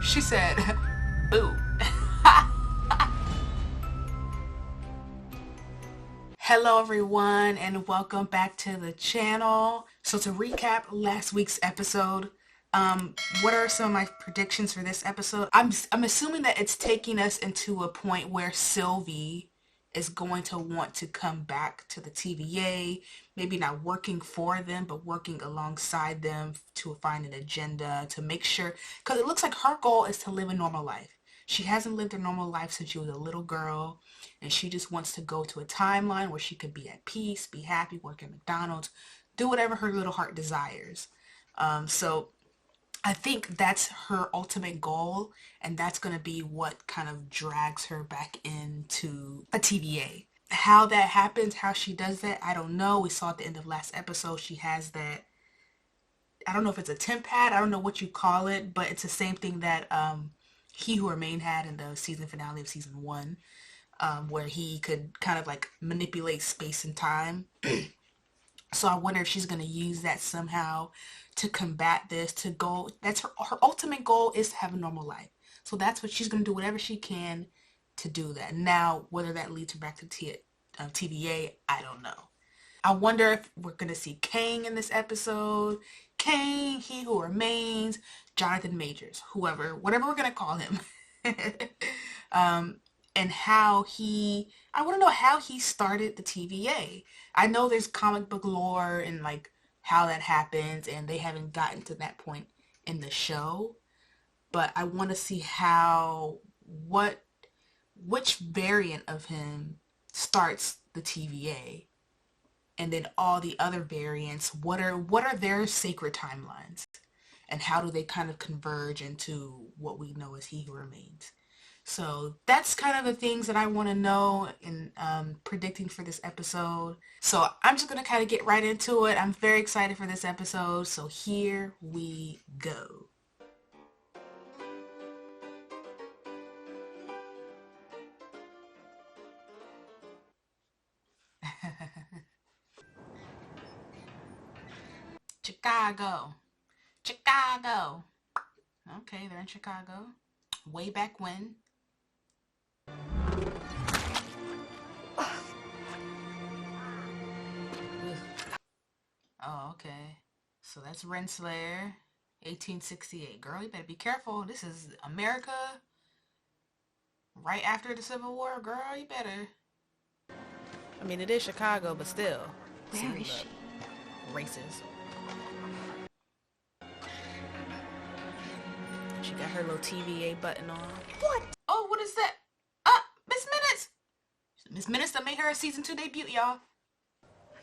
She said, boo. Hello everyone and welcome back to the channel. So to recap last week's episode, what are some of my predictions for this episode? I'm assuming that it's taking us into a point where Sylvie is going to want to come back to the TVA, maybe not working for them, but working alongside them to find an agenda to make sure, because it looks like her goal is to live a normal life. She hasn't lived a normal life since she was a little girl, and she just wants to go to a timeline where she could be at peace, be happy, work at McDonald's, do whatever her little heart desires. So I think that's her ultimate goal, and that's going to be what kind of drags her back into a TVA. How that happens, how she does that, I don't know. We saw at the end of last episode, she has that, I don't know if it's a temp pad, I don't know what you call it, but it's the same thing that He Who Remained had in the season finale of season 1, where he could kind of like manipulate space and time. So I wonder if she's going to use that somehow to combat this, to go, that's her ultimate goal is to have a normal life. So that's what she's going to do, whatever she can to do that. Now, whether that leads her back to TVA, I don't know. I wonder if we're going to see Kang in this episode. Kang, He Who Remains, Jonathan Majors, whoever, whatever we're going to call him. And how I want to know how he started the TVA. I know there's comic book lore and like how that happens, and they haven't gotten to that point in the show. But I want to see which variant of him starts the TVA, and then all the other variants. What are their sacred timelines, and how do they kind of converge into what we know as He Who Remains? So that's kind of the things that I want to know in predicting for this episode. So I'm just going to kind of get right into it. I'm very excited for this episode. So here we go. Chicago. Chicago. Okay, they're in Chicago. Way back when. Oh, okay. So that's Renslayer, 1868. Girl, you better be careful. This is America right after the Civil War. Girl, you better. I mean, it is Chicago, but still. Where is she? Races. She got her little TVA button on. What? Oh, what is that? Miss Minutes! Miss Minutes that made her a season 2 debut, y'all.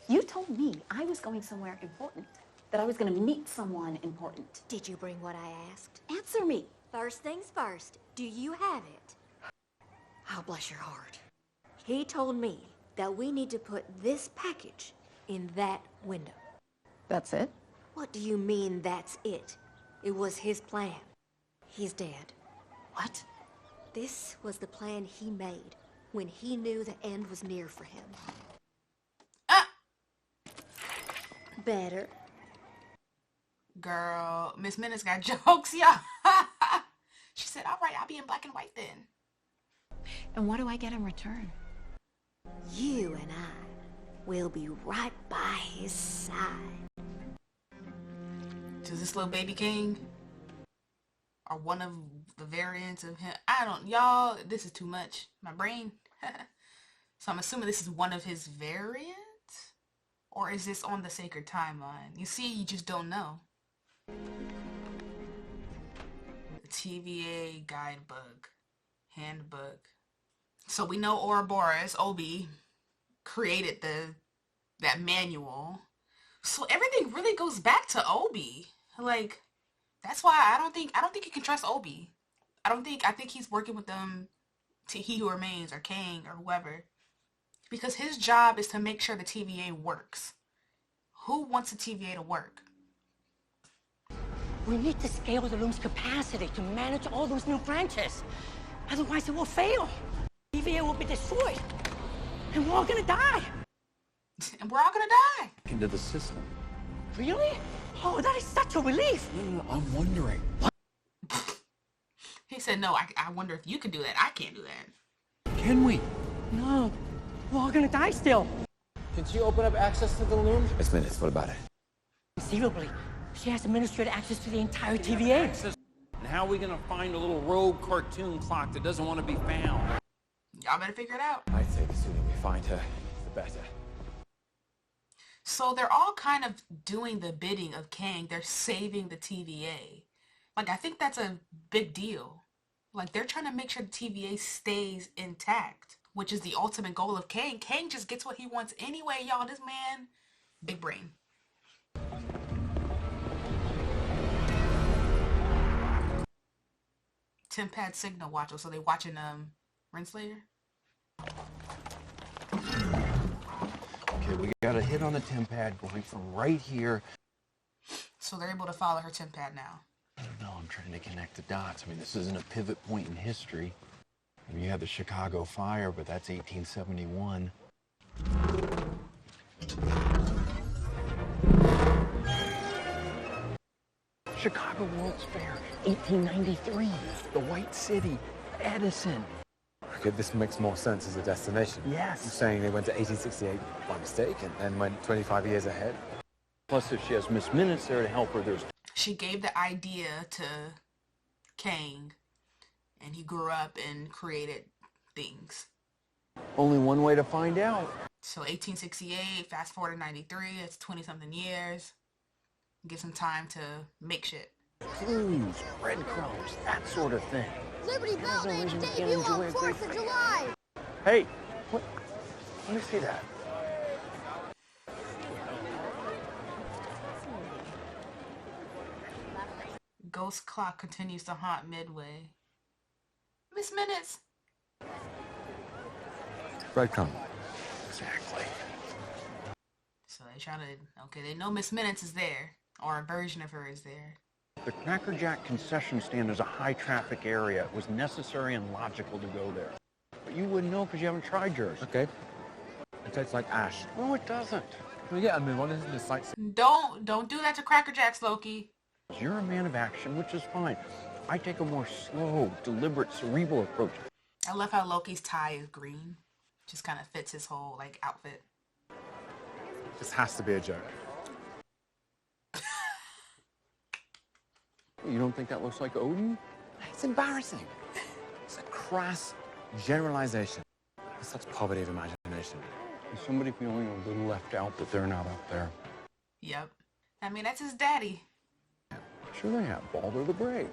You told me I was going somewhere important, that I was going to meet someone important. Did you bring what I asked? Answer me. First things first, do you have it? Oh, bless your heart. He told me that we need to put this package in that window. That's it? What do you mean, that's it? It was his plan. He's dead. What? This was the plan he made when he knew the end was near for him. Better. Girl, Miss Minutes got jokes, y'all. She said, all right, I'll be in black and white then. And what do I get in return? You and I will be right by his side. To this little baby king? Or one of the variants of him? I don't, y'all, this is too much. My brain. So I'm assuming this is one of his variants? Or is this on the sacred timeline? You see, you just don't know. The TVA guidebook. Handbook. So we know Ouroboros, Obi, created that manual. So everything really goes back to Obi. Like, that's why I don't think you can trust Obi. I think he's working with them to He Who Remains or Kang or whoever. Because his job is to make sure the TVA works. Who wants the TVA to work? We need to scale the room's capacity to manage all those new branches. Otherwise it will fail. TVA will be destroyed. And we're all gonna die. And we're all gonna die. Into the system. Really? Oh, that is such a relief. No, I'm wondering. He said, no, I wonder if you can do that. I can't do that. Can we? No, we're all gonna die still. Can she open up access to the looms? Miss Minutes, what about it? Conceivably, she has administrative access to the entire TVA. And how are we gonna find a little rogue cartoon clock that doesn't want to be found? Y'all better figure it out. I'd say the sooner we find her, the better. So they're all kind of doing the bidding of Kang. They're saving the TVA. Like, I think that's a big deal. Like, they're trying to make sure the TVA stays intact, which is the ultimate goal of Kang. Kang just gets what he wants anyway, y'all. This man, big brain. Tempad signal watcher, so they watching Renslayer. Okay, we got a hit on the Tempad going from right here. So they're able to follow her Tempad now. I don't know, I'm trying to connect the dots. I mean, this isn't a pivot point in history. I mean, you had the Chicago fire, but that's 1871. Chicago World's Fair, 1893. The White City, Edison. Okay, this makes more sense as a destination. Yes. You're saying they went to 1868 by mistake and then went 25 years ahead? Plus, if she has Miss Minutes there to help her, there's... She gave the idea to Kang, and he grew up and created things. only one way to find out. So 1868, fast forward to 93, it's 20-something years. Give some time to make shit. Clues, breadcrumbs, that sort of thing. Liberty Bell no made reason a we can't debut enjoy on a great 4th of July. Hey, what? Let me see that. Ghost clock continues to haunt Midway. Miss Minutes. Breadcrumb. Exactly. So they try to, okay, they know Miss Minutes is there, or a version of her is there. The Cracker Jack concession stand is a high-traffic area. It was necessary and logical to go there. But you wouldn't know because you haven't tried yours. Okay. It tastes like ash. No, it doesn't. Well, yeah, I mean, what is this like? Don't do that to Cracker Jacks, Loki. You're a man of action, which is fine. I take a more slow, deliberate, cerebral approach. I love how Loki's tie is green. Just kind of fits his whole, like, outfit. This has to be a joke. You don't think that looks like Odin? It's embarrassing. It's a crass generalization. It's such poverty of imagination. Is somebody feeling a little left out that they're not up there? Yep. I mean, that's his daddy. Sure they have. Balder the Brave.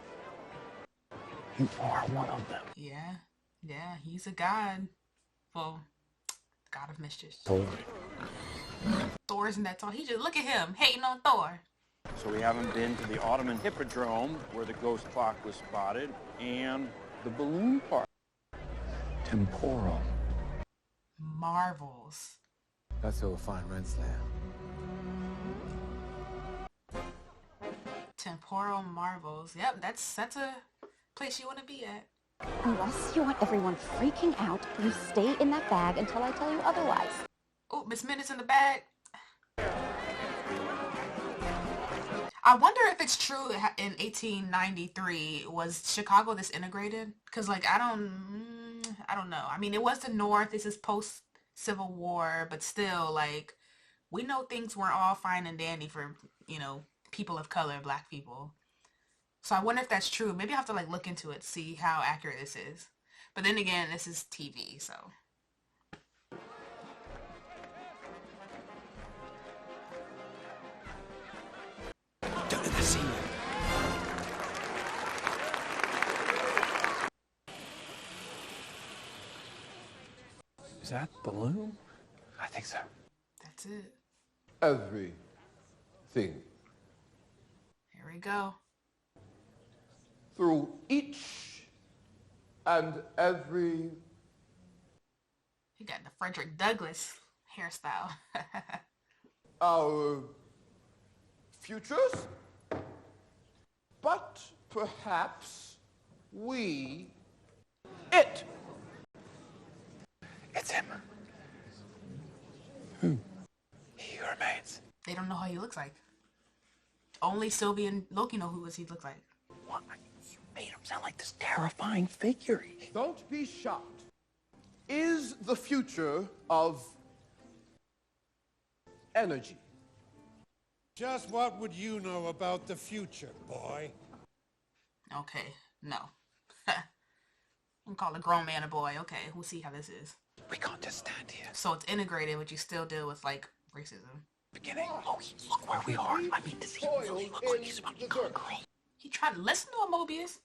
You are one of them. Yeah. Yeah, he's a god. Well, god of mischief. Thor. Thor isn't that tall. He just, look at him, hating on Thor. So we haven't been to the Ottoman Hippodrome, where the ghost clock was spotted, and the balloon park. Temporal. Marvels. That's where we'll find Renslayer. Temporal marvels. Yep, that's a place you want to be at. Unless you want everyone freaking out, you stay in that bag until I tell you otherwise. Oh, Miss Minutes in the bag. I wonder if it's true in 1893 was Chicago this integrated? Because like I don't know. I mean, it was the North. This is post Civil War, but still, like, we know things weren't all fine and dandy for, you know, people of color, black people. So I wonder if that's true. Maybe I have to like look into it, see how accurate this is. But then again, this is TV, so. Don't let me see you. Is that the loom? I think so. That's it. Everything. Here we go. Through each and every He got the Frederick Douglass hairstyle. our futures, but perhaps it. It's him. Who? He who remains. They don't know how he looks like. Only Sylvie and Loki know who he looks like. What? You Made him sound like this terrifying figure. Don't be shocked. Is the future of energy. Just what would you know about the future, boy? Okay, no. I'm call a grown man a boy. Okay, we'll see how this is. We can't just stand here. So it's integrated, but you still deal with like racism. Beginning. Oh, look where we are. I mean, does he really look like he's about to become a girl? He tried to listen to him, Mobius.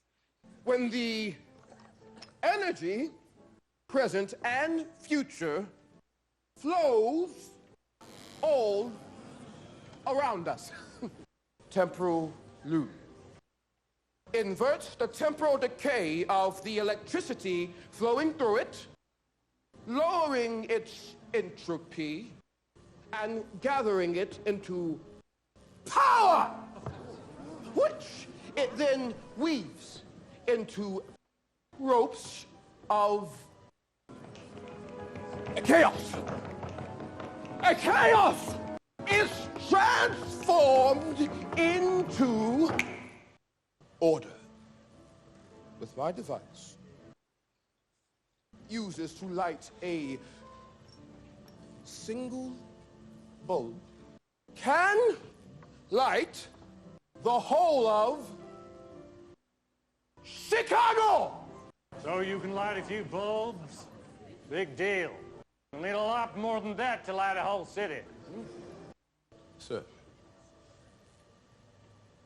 When the energy, present and future, flows all around us. Temporal loop. Invert the temporal decay of the electricity flowing through it, lowering its entropy, and gathering it into power, which it then weaves into ropes of chaos. A chaos is transformed into order. With my device, uses to light a single bulb, can light the whole of Chicago! So you can light a few bulbs? Big deal. You'll need a lot more than that to light a whole city. Sir,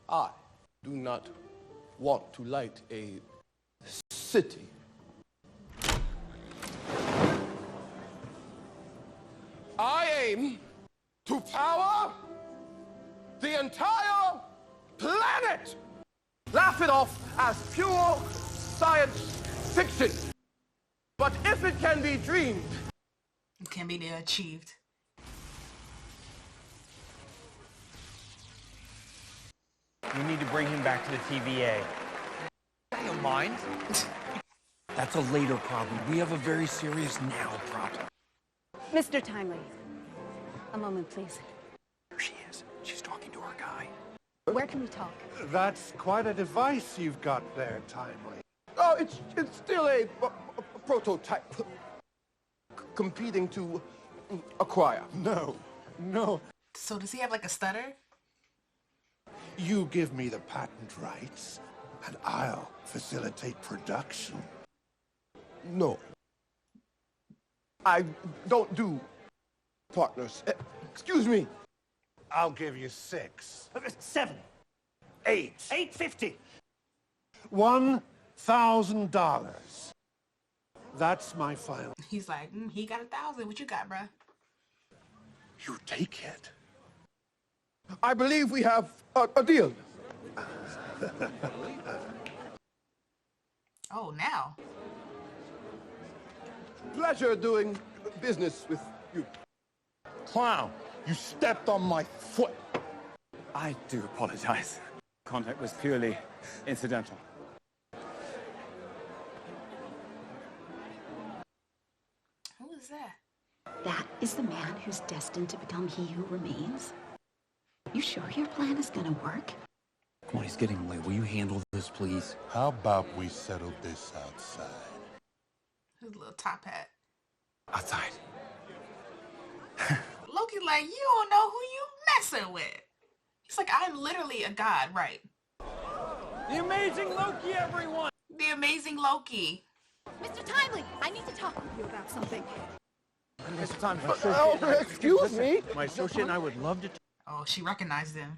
I do not want to light a city. I aim to power the entire planet! Laugh it off as pure science fiction. But if it can be dreamed, It can be achieved. You need to bring him back to the TVA. I don't mind. That's a later problem. We have a very serious now problem. Mr. Timely, a moment, please. There she is. She's talking to her guy. Where can we talk? That's quite a device you've got there, Timely. oh, it's still a prototype. Competing to acquire. No. So does he have like a stutter? You give me the patent rights, and I'll facilitate production. No. I don't do partners. Excuse me. I'll give you 6. 7. 8. 850. $1,000. That's my final. He's like, he got 1,000. What you got, bruh? You take it. I believe we have a deal. Oh, now. Pleasure doing business with you. Clown, you stepped on my foot. I do apologize. Contact was purely incidental. Who is that? That is the man who's destined to become he who remains? You sure your plan is gonna work? Come on, he's getting late. Will you handle this, please? How about we settle this outside? His little top hat. Outside. Loki like, you don't know who you messing with. He's like, I'm literally a god, right? The amazing Loki, everyone! The amazing Loki. Mr. Timely, I need to talk with you about something. Mr. Time, Excuse me. my associate and I would love to... Oh, she recognized him.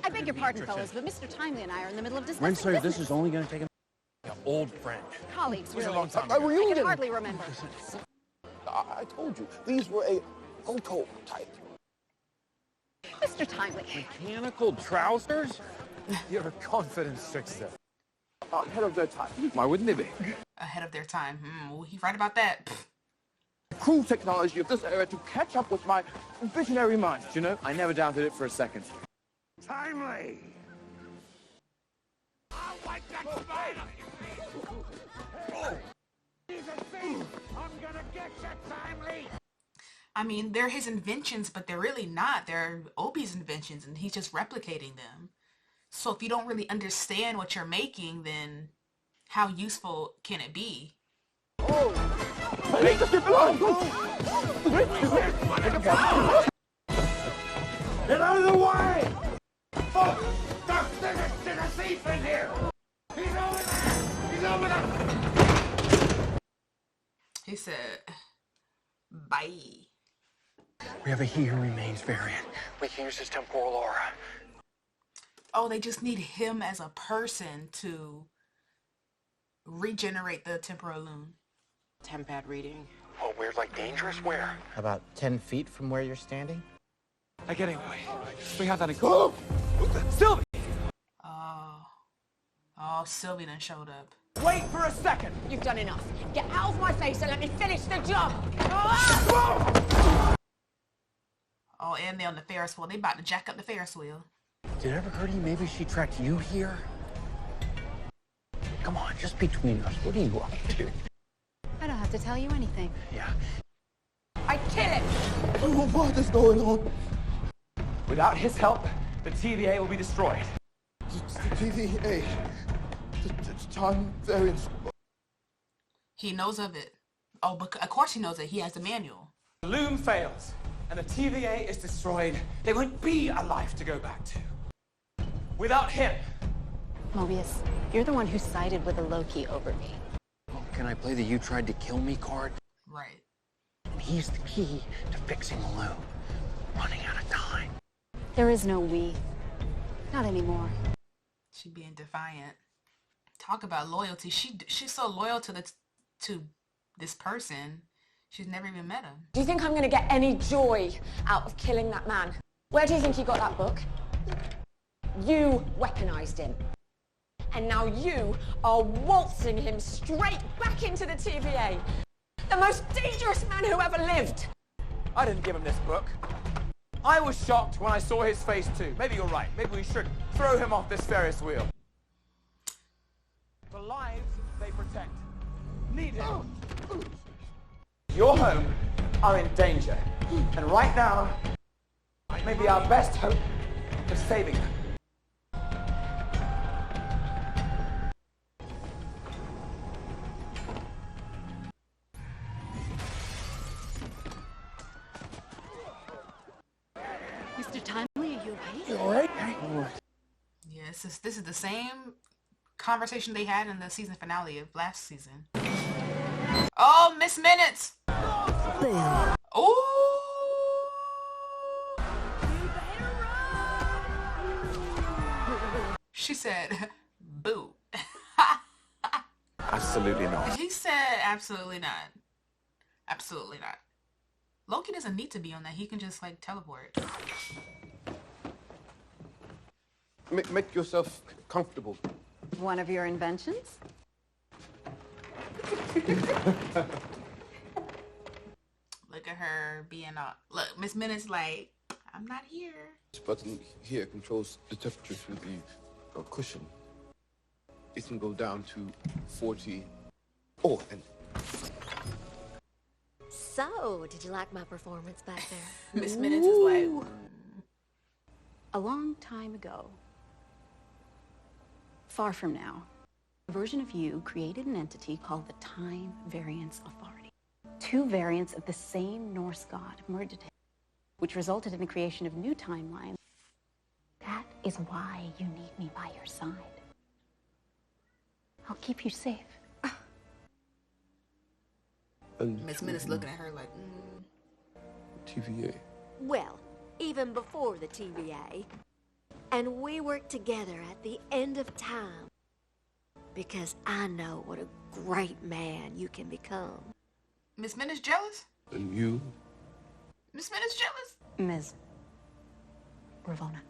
I beg your pardon, fellas, but Mr. Timely and I are in the middle of discussing Wednesday, this business. is only going to take an old friend. Colleagues, really. A long time A ago. I reunion. can hardly remember. I told you, these were a prototype. Mr. Timely. Mechanical trousers? Your confidence trickster. Ahead of their time. Why wouldn't they be? Ahead of their time. Well, he's right about that. Pfft. Cruel technology of this era to catch up with my visionary mind. You know, I never doubted it for a second. Timely! I mean, they're his inventions, but they're really not. They're Obi's inventions, and he's just replicating them. So if you don't really understand what you're making, then how useful can it be? Get out of the way! Oh, there's a thief in here! He's over there! He's over there! He said, bye. We have a He Who Remains variant. We can use his temporal aura. Oh, they just need him as a person to regenerate the temporal loom. Tempad reading. Oh, weird, like dangerous? Where? About 10 feet from where you're standing? Like anyway, we have that in common. Sylvie! Oh, Sylvie done showed up. Wait for a second! You've done enough. Get out of my face and let me finish the job. Oh, and they're on the Ferris wheel. They about to jack up the Ferris wheel. Did it ever occur to you maybe she tracked you here? Come on, just between us. What are you up to? I don't have to tell you anything. Yeah. I kill him. What is going on? Without his help, the TVA will be destroyed. The TVA. The time variance. He knows of it. Oh, but of course he knows it. He has the manual. The loom fails, and the TVA is destroyed. They won't be a life to go back to. Without him. Mobius, you're the one who sided with the Loki over me. Oh, can I play the you tried to kill me card? Right. And he's the key to fixing the loom. Running out of time. There is no we. Not anymore. She being defiant. Talk about loyalty. She's so loyal to this person. She's never even met him. Do you think I'm going to get any joy out of killing that man? Where do you think he got that book? You weaponized him. And now you are waltzing him straight back into the TVA. The most dangerous man who ever lived. I didn't give him this book. I was shocked when I saw his face too. Maybe you're right. Maybe we should throw him off this Ferris wheel. The lives they protect need him. Your home are in danger. And right now, may be our best hope of saving them. Mr. Timely, are you okay? You all right? Yeah, this is the same conversation they had in the season finale of last season. Oh, Miss Minutes! Oh! She said, boo. Absolutely not. He said, absolutely not. Absolutely not. Loki doesn't need to be on that. He can just, like, teleport. Make yourself comfortable. One of your inventions? Look at her being all... Look, Miss Minutes like, I'm not here. This button here controls the temperature through the cushion. It can go down to 40. Oh, and... So, did you like my performance back there? Miss Minutes is like... A long time ago, far from now, a version of you created an entity called the Time Variance Authority. Two variants of the same Norse god merged together, which resulted in the creation of new timelines. That is why you need me by your side. I'll keep you safe. Miss Minutes looking at her like, TVA. Well, even before the TVA. And we work together at the end of time. Because I know what a great man you can become. Miss Minutes jealous? And you? Miss Minutes jealous? Ms. Ravona,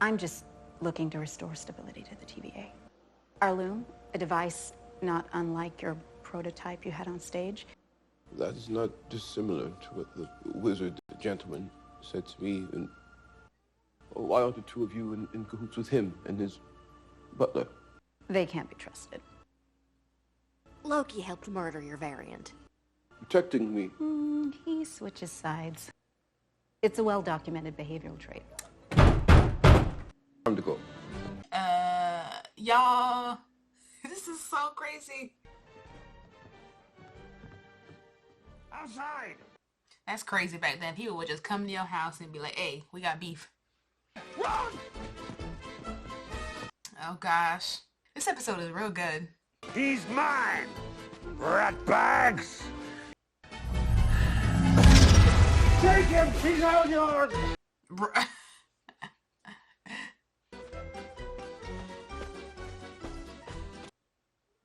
I'm just looking to restore stability to the TVA. Our loom, a device not unlike your prototype you had on stage. That is not dissimilar to what the wizard gentleman said to me. And why aren't the two of you in cahoots with him and his butler? They can't be trusted. Loki helped murder your variant. Protecting me. He switches sides. It's a well-documented behavioral trait. Time to go. Y'all, This is so crazy. Outside! That's crazy back then. People would just come to your house and be like, hey, we got beef. Run! Oh gosh. This episode is real good. He's mine! Ratbags! Take him! He's all yours!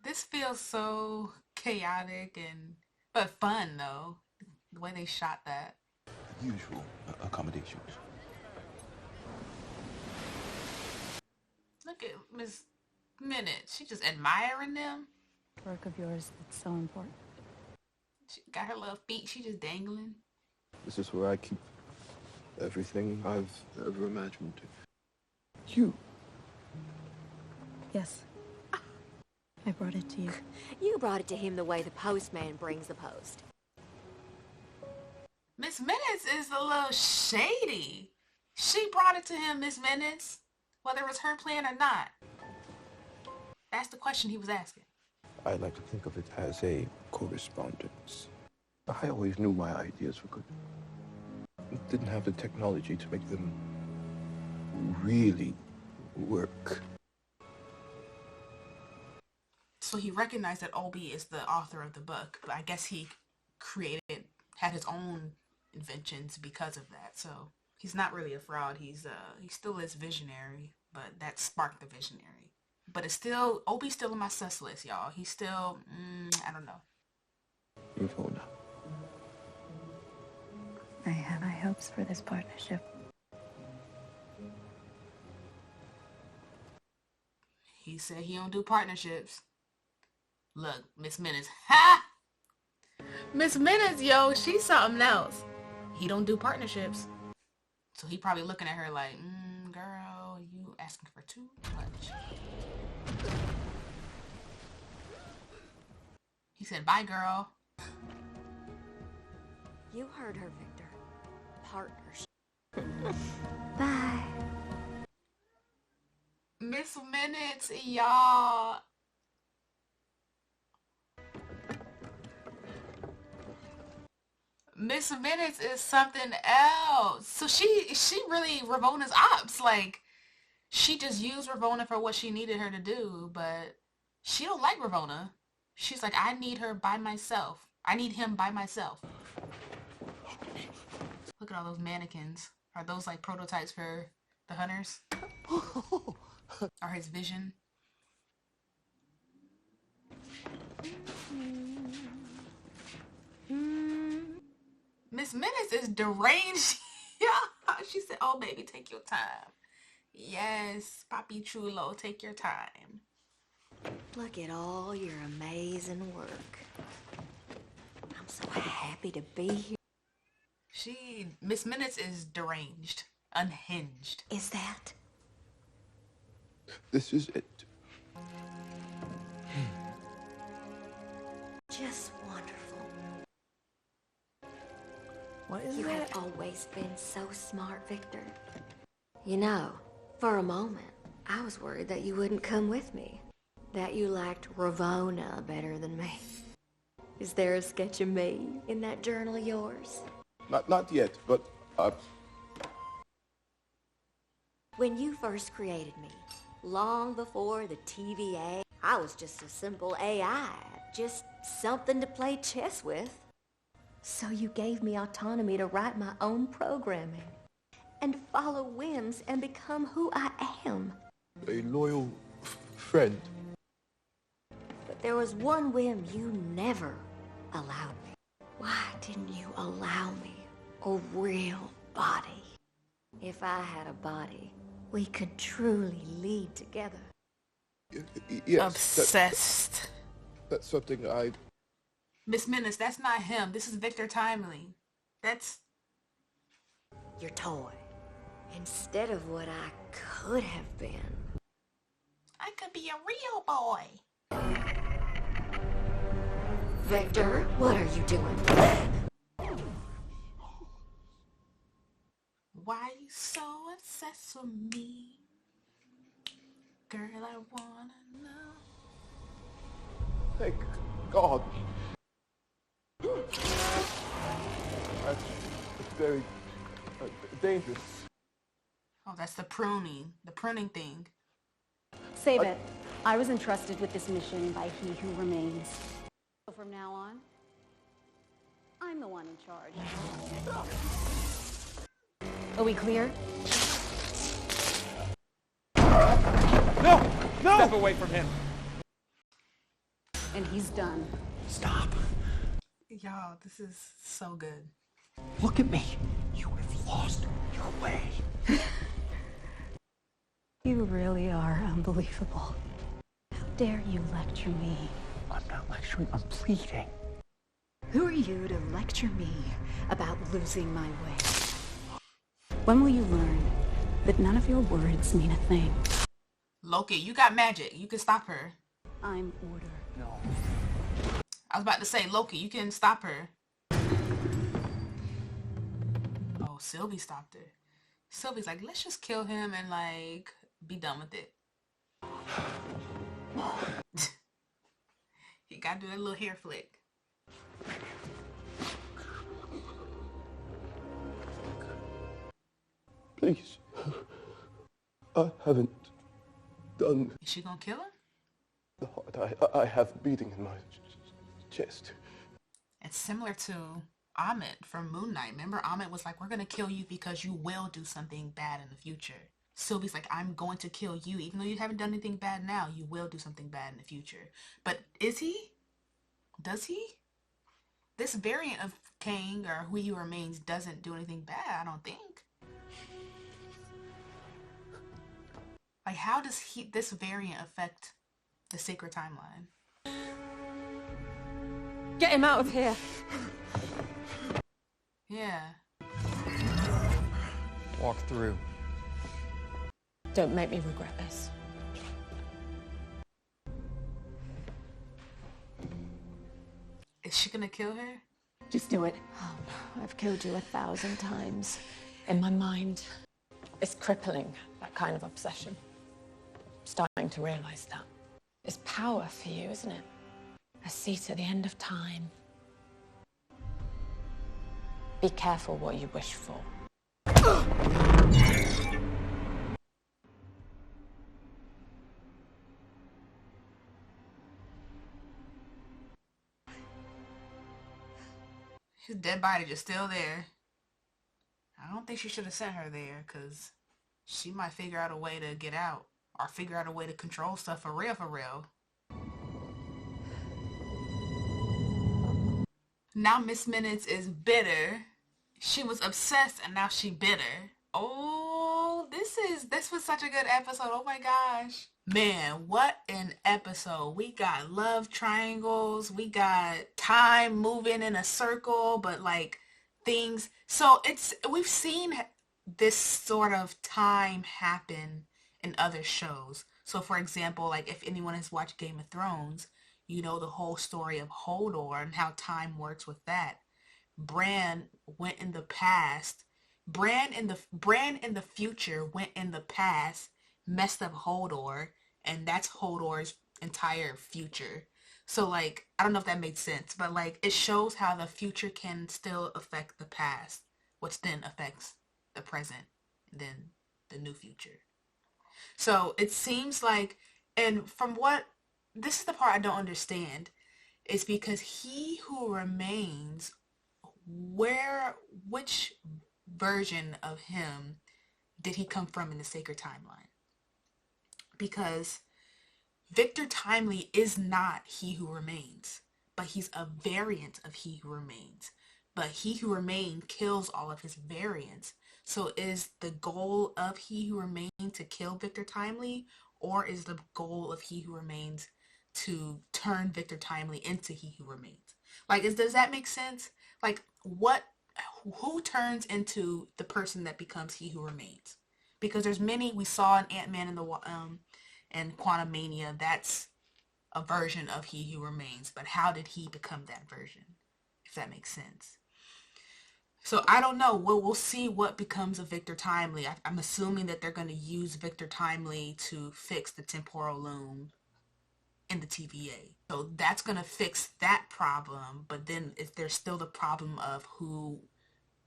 This feels so chaotic but fun though. The way they shot that. Usual accommodations. Look at Miss Minute. She just admiring them. Work of yours that's so important. She got her little feet. She just dangling. This is where I keep everything I've ever imagined. You. Yes. I brought it to you. You brought it to him the way the postman brings the post. Miss Minutes is a little shady. She brought it to him, Miss Minutes, whether it was her plan or not. That's the question he was asking. I like to think of it as a correspondence. I always knew my ideas were good. Didn't have the technology to make them really work. So he recognized that Obi is the author of the book, but I guess he had his own inventions because of that. So he's not really a fraud. He still is visionary, but that sparked the visionary. But it's still, Obi's still in my sus list, y'all. He's still, I don't know. Ravona. I have high hopes for this partnership. He said he don't do partnerships. Look, Miss Minutes. Ha! Miss Minutes, yo, she's something else. He don't do partnerships. So he probably looking at her like, girl, you asking for too much. He said, bye, girl. You heard her, Victor. Partnership. Bye. Miss Minutes, y'all. Miss Minutes is something else. So she really Ravona's ops. Like, she just used Ravona for what she needed her to do, but she don't like Ravona. She's like, I need her by myself. I need him by myself. Look at all those mannequins. Are those like prototypes for the hunters? Or his vision? Miss Minutes is deranged. Yeah. She said, oh, baby, take your time. Yes, Papi Chulo, take your time. Look at all your amazing work. I'm so happy to be here. Miss Minutes is deranged, unhinged. Is that? This is it. Just wonderful. What is You that? have always been so smart, Victor. You know, for a moment, I was worried that you wouldn't come with me. That you liked Ravona better than me. Is there a sketch of me in that journal of yours? Not yet, but When you first created me, long before the TVA, I was just a simple AI, just something to play chess with. So you gave me autonomy to write my own programming and follow whims and become who I am. a loyal friend. But there was one whim you never allowed me. Why didn't you allow me a real body? If I had a body, we could truly lead together. Yes. Obsessed. That's something I... Miss Minutes, that's not him. This is Victor Timely. That's... Your toy. Instead of what I could have been. I could be a real boy. Victor, what are you doing? Why you so obsessed with me? Girl, I wanna know. Thank God. That's very dangerous. Oh, that's the pruning thing. Save it. I was entrusted with this mission by He Who Remains. So from now on, I'm the one in charge. Are we clear? No! No! Step away from him. And he's done. Stop. Y'all, this is so good. Look at me. You have lost your way. You really are unbelievable. How dare you lecture me? I'm not lecturing, I'm pleading. Who are you to lecture me about losing my way? When will you learn that none of your words mean a thing? Loki, you got magic. You can stop her. I'm order. No. I was about to say, Loki, you can stop her. Oh, Sylvie stopped her. Sylvie's like, let's just kill him and, like, be done with it. He gotta do that little hair flick. Please. I haven't done... Is she gonna kill him? The heart I have beating in my chest. It's similar to Amit from Moon Knight. Remember, Amit was like, we're gonna kill you because you will do something bad in the future. Sylvie's like, I'm going to kill you. Even though you haven't done anything bad now, you will do something bad in the future. But is he? Does he? This variant of Kang, or Who He Remains, doesn't do anything bad, I don't think. Like, how does this variant affect the sacred timeline? Get him out of here. Yeah. Walk through. Don't make me regret this. Is she gonna kill her? Just do it. Oh, no, I've killed you 1,000 times. In my mind, it's crippling, that kind of obsession. I'm starting to realize that. It's power for you, isn't it? A seat at the end of time. Be careful what you wish for. His dead body just still there. I don't think she should have sent her there, because she might figure out a way to get out. Or figure out a way to control stuff for real, for real. Now Miss Minutes is bitter. She was obsessed and now she bitter. Oh, this was such a good episode. Oh my gosh. Man, what an episode. We got love triangles. We got time moving in a circle, but like things. So we've seen this sort of time happen in other shows. So for example, like if anyone has watched Game of Thrones, you know the whole story of Hodor and how time works with that. Bran went in the past. Bran in the future went in the past, messed up Hodor, and that's Hodor's entire future. So like, I don't know if that makes sense, but like it shows how the future can still affect the past, which then affects the present, and then the new future. So it seems like, and from what, this is the part I don't understand, is because He Who Remains, which version of him did he come from in the sacred timeline? Because Victor Timely is not He Who Remains, but he's a variant of He Who Remains. But He Who Remains kills all of his variants. So is the goal of He Who Remains to kill Victor Timely, or is the goal of He Who Remains to turn Victor Timely into He Who Remains? Like, does that make sense? Like, who turns into the person that becomes He Who Remains? Because there's many, we saw in Ant-Man and Quantumania, that's a version of He Who Remains, but how did he become that version? If that makes sense. So I don't know. We'll see what becomes of Victor Timely. I'm assuming that they're going to use Victor Timely to fix the temporal loom in the TVA. So that's going to fix that problem. But then there's still the problem of who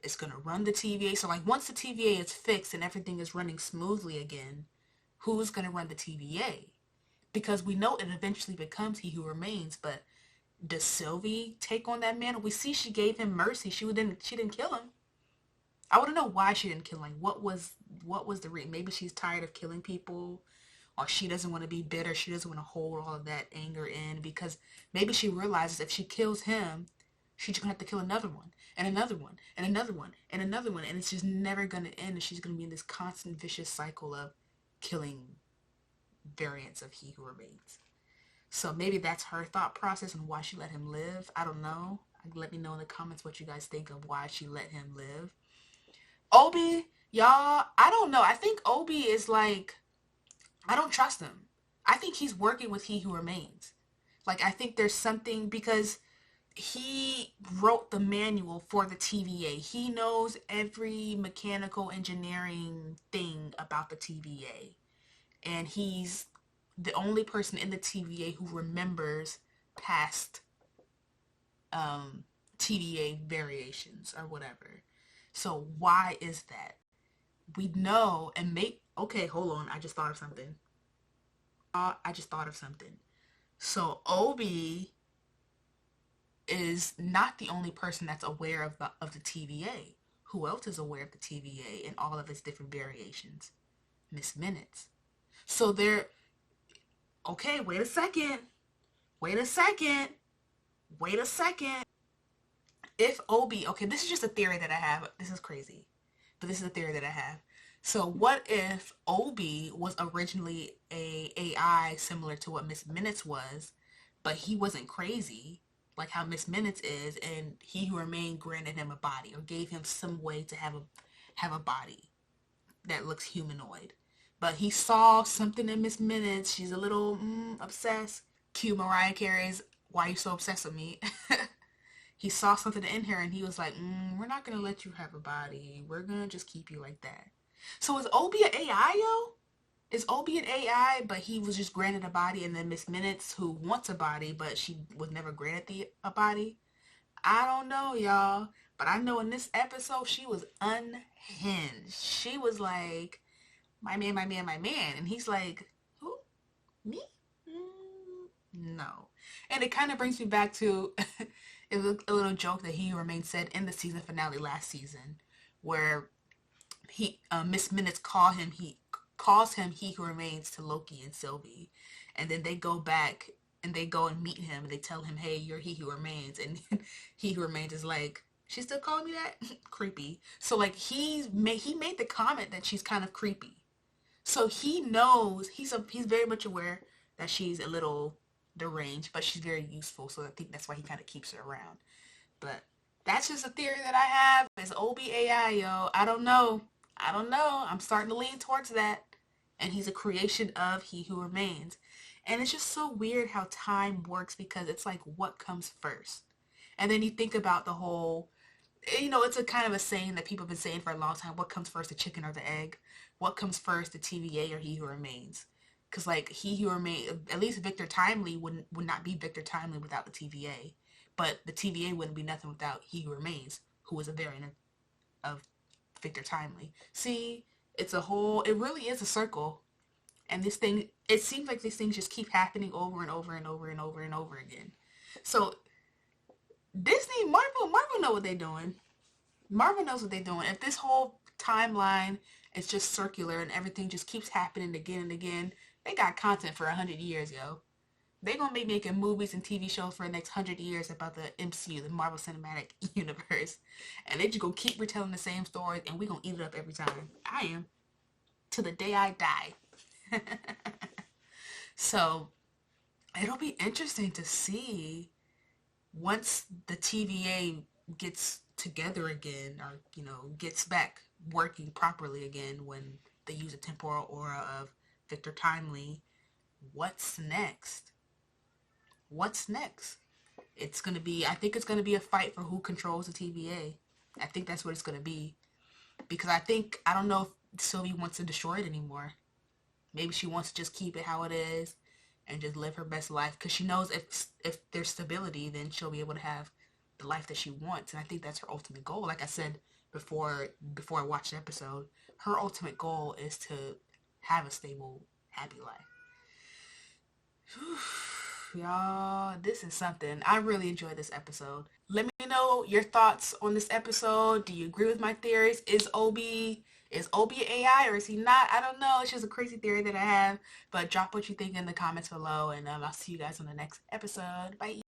is going to run the TVA. So like once the TVA is fixed and everything is running smoothly again, who's going to run the TVA? Because we know it eventually becomes He Who Remains, but does Sylvie take on that mantle? We see she gave him mercy. She didn't kill him. I want to know why she didn't kill him. Like, what was the reason? Maybe she's tired of killing people, or she doesn't want to be bitter. She doesn't want to hold all of that anger in, because maybe she realizes if she kills him, she's gonna have to kill another one, and another one, and another one, and another one, and it's just never gonna end. And she's gonna be in this constant vicious cycle of killing variants of He Who Remains. So maybe that's her thought process and why she let him live. I don't know. Let me know in the comments what you guys think of why she let him live. Obi, y'all, I don't know. I think Obi is like, I don't trust him. I think he's working with He Who Remains. Like, I think there's something, because he wrote the manual for the TVA. He knows every mechanical engineering thing about the TVA. And he's the only person in the TVA who remembers past TVA variations or whatever. So why is that? We know, and okay, hold on. I just thought of something. So Obi is not the only person that's aware of the TVA. Who else is aware of the TVA and all of its different variations? Miss Minutes. So they're, okay, wait a second. If Obi, okay, this is just a theory that I have. This is crazy, but this is a theory that I have. So what if Obi was originally a AI similar to what Miss Minutes was, but he wasn't crazy like how Miss Minutes is, and He Who Remained granted him a body or gave him some way to have a body that looks humanoid. But he saw something in Miss Minutes. She's a little obsessed. Cue Mariah Carey's "Why You So Obsessed With Me." He saw something in her and he was like, we're not going to let you have a body. We're going to just keep you like that. So is Obi an AI, yo? Is Obi an AI, but he was just granted a body, and then Miss Minutes, who wants a body, but she was never granted a body? I don't know, y'all. But I know in this episode, she was unhinged. She was like, my man, my man, my man. And he's like, who? Me? No. And it kind of brings me back to a little joke that He Who Remains said in the season finale last season, where Miss Minutes calls him He Who Remains to Loki and Sylvie, and then they go back and they go and meet him and they tell him, hey, you're He Who Remains, and He Who Remains is like, she's still calling me that? Creepy. So like he made the comment that she's kind of creepy. So he knows, he's very much aware that she's a little deranged, but she's very useful. So I think that's why he kind of keeps her around. But that's just a theory that I have. Is Obi AI, yo? I don't know. I'm starting to lean towards that. And he's a creation of He Who Remains. And it's just so weird how time works, because it's like, what comes first? And then you think about the whole, it's a kind of a saying that people have been saying for a long time. What comes first, the chicken or the egg? What comes first, the TVA or He Who Remains? Because like He Who Remains, at least Victor Timely would not be Victor Timely without the TVA. But the TVA wouldn't be nothing without He Who Remains, who is a variant of Victor Timely. See, it really is a circle. And this thing, it seems like these things just keep happening over and over and over and over and over again. So Disney, Marvel know what they're doing. Marvel knows what they're doing. If this whole timeline is just circular and everything just keeps happening again and again, they got content for 100 years, yo. They're going to be making movies and TV shows for the next 100 years about the MCU, the Marvel Cinematic Universe. And they just going to keep retelling the same stories, and we're going to eat it up every time. I am. To the day I die. So, it'll be interesting to see once the TVA gets together again, or, gets back working properly again, when they use a temporal aura of Victor Timely, what's next? What's next? It's going to be, I think it's going to be a fight for who controls the TVA. I think that's what it's going to be. Because I don't know if Sylvie wants to destroy it anymore. Maybe she wants to just keep it how it is. and just live her best life, because she knows if there's stability, then she'll be able to have the life that she wants. And I think that's her ultimate goal. Like I said before I watched the episode, her ultimate goal is to have a stable, happy life. Y'all, this is something. I really enjoyed this episode. Let me know your thoughts on this episode. Do you agree with my theories? Is Obi AI or is he not? I don't know. It's just a crazy theory that I have. But drop what you think in the comments below, and I'll see you guys on the next episode. Bye.